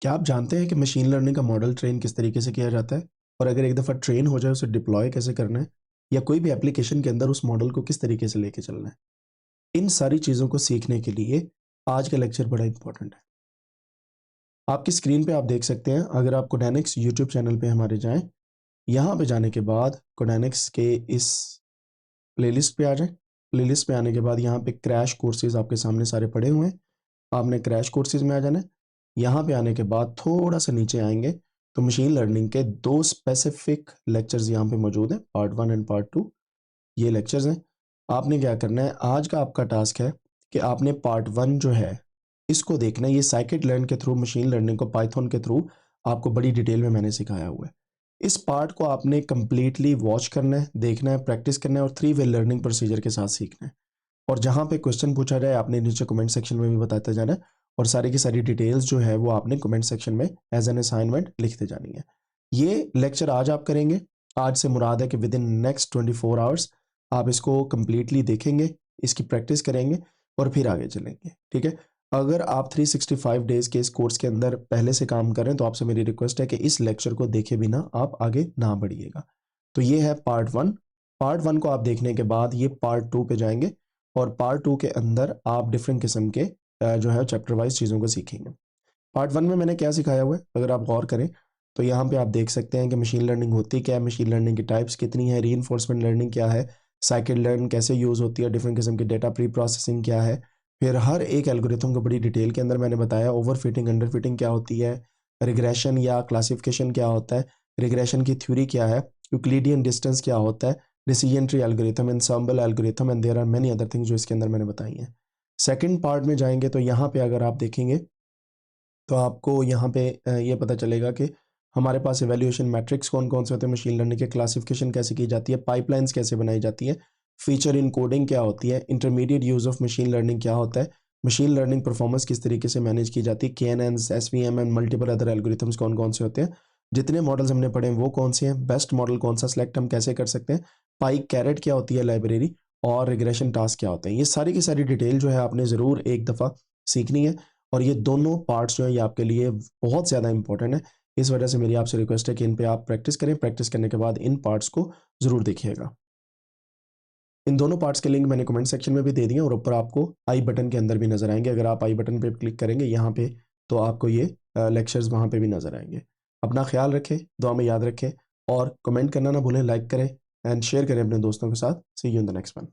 क्या आप जानते हैं कि मशीन लर्निंग का मॉडल ट्रेन किस तरीके से किया जाता है? और अगर एक दफ़ा ट्रेन हो जाए उसे डिप्लॉय कैसे करना है? या कोई भी एप्लीकेशन के अंदर उस मॉडल को किस तरीके से लेके चलना है? इन सारी चीज़ों को सीखने के लिए आज का लेक्चर बड़ा इंपॉर्टेंट है। आपकी स्क्रीन पे आप देख सकते हैं, अगर आप कोडाइनेक्स यूट्यूब चैनल पे हमारे जाएँ, यहाँ पे जाने के बाद कोडाइनेक्स के इस प्लेलिस्ट पे आ जाएँ। प्लेलिस्ट पे आने के बाद यहाँ पे क्रैश कोर्सेज़ आपके सामने सारे पड़े हुए हैं। आपने क्रैश कोर्सेज़ में आ जाना है। यहाँ पे आने के बाद थोड़ा-सा नीचे आएँगे, तो मशीन लर्निंग के 2 स्पेसिफिक लेक्चर्स यहाँ पे मौजूद हैं, पार्ट 1 एंड पार्ट 2 ये लेक्चर्स हैं। आपने क्या करना है, आज का आपका टास्क है कि आपने पार्ट 1 जो है, इसको देखना है। ये साइकिट-लर्न के थ्रू मशीन लर्निंग को पाइथन के थ्रू आपको बड़ी डिटेल में मैंने सिखाया हुआ है। इस पार्ट को आपने कंप्लीटली वॉच करना है, देखना है, प्रैक्टिस करना है और 3 वे लर्निंग प्रोसीजर के साथ सीखना है। और जहाँ पे क्वेश्चन पूछा जाए आपने नीचे कमेंट सेक्शन में भी बताते जाना है और सारी की सारी डिटेल्स जो है वो आपने कमेंट सेक्शन में एज एन असाइनमेंट लिखते जानी है। ये लेक्चर आज आप करेंगे। आज से मुराद है कि विद इन नेक्स्ट 24 आवर्स आप इसको कंप्लीटली देखेंगे, इसकी प्रैक्टिस करेंगे और फिर आगे चलेंगे, ठीक है? अगर आप 365 डेज़ के इस कोर्स के अंदर पहले से काम कर रहे हैं तो आपसे मेरी रिक्वेस्ट है कि इस लेक्चर को देखे बिना आप आगे ना बढ़िएगा। तो ये है पार्ट 1। पार्ट 1 को आप देखने के बाद ये पार्ट 2 पे जाएँगे और पार्ट 2 के अंदर आप डिफरेंट किस्म के जो है चैप्टर वाइज़ चीज़ों को सीखेंगे। पार्ट 1 में मैंने क्या सिखाया हुआ है, अगर आप गौर करें, तो यहाँ पे आप देख सकते हैं कि मशीन लर्निंग होती क्या है, मशीन लर्निंग की टाइप्स कितनी है, रीइंफोर्समेंट लर्निंग क्या है, साइकिल-लर्न कैसे यूज़ होती है, डिफरेंट किस्म की डेटा प्री-प्रोसेसिंग क्या है। फिर हर एक एल्गोरिथम को बड़ी डिटेल के अंदर मैंने बताया, ओवरफिटिंग, अंडरफिटिंग क्या होती है, रिग्रेशन या क्लासिफिकेशन क्या होता है, रिग्रेशन की थ्योरी क्या है, यूक्लिडियन डिस्टेंस क्या होता है, decision tree algorithm, ensemble algorithm and there are many other things जो इसके अंदर मैंने बताई हैं। सेकंड पार्ट में जाएँगे तो यहाँ पे अगर आप देखेंगे तो आपको यहाँ पे ये पता चलेगा कि हमारे पास इवैल्यूएशन मैट्रिक्स कौन-कौन से होते हैं, मशीन लर्निंग के क्लासिफिकेशन कैसे की जाती है, पाइपलाइन्स कैसे बनाई जाती है, फीचर एन्कोडिंग क्या होती है, intermediate use of machine learning क्या होता है, मशीन लर्निंग परफॉर्मेंस किस तरीके से मैनेज की जाती है, KNNs, SVM and multiple other algorithms कौन-कौन से होते हैं, जितने मॉडल्स हमने पढ़े हैं वो कौन से हैं, बेस्ट मॉडल कौन-सा सेलेक्ट हम कैसे कर सकते हैं, पाई-कैरेट क्या होती है लाइब्रेरी और रिग्रेशन टास्क क्या होते हैं। ये सारी की सारी डिटेल जो है आपने ज़रूर एक दफ़ा सीखनी है। और ये दोनों पार्ट्स जो हैं ये आपके लिए बहुत ज़्यादा इंपॉर्टेंट है। इस वजह से मेरी आपसे रिक्वेस्ट है कि इन पे आप प्रैक्टिस करें, प्रैक्टिस करने के बाद इन पार्ट्स को ज़रूर देखिएगा। इन दोनों पार्ट्स के लिंक मैंने कमेंट सेक्शन में भी दे दिए हैं और ऊपर आपको आई बटन के अंदर भी नज़र आएँगे। अगर आप आई बटन पे क्लिक करेंगे यहाँ पे, तो आपको ये लेक्चर्स वहाँ पे भी नज़र आएँगे। अपना ख़्याल रखें, दुआ में याद रखें और कमेंट करना ना भूलें, लाइक करें एंड शेयर करें अपने दोस्तों के साथ। See you in the next one.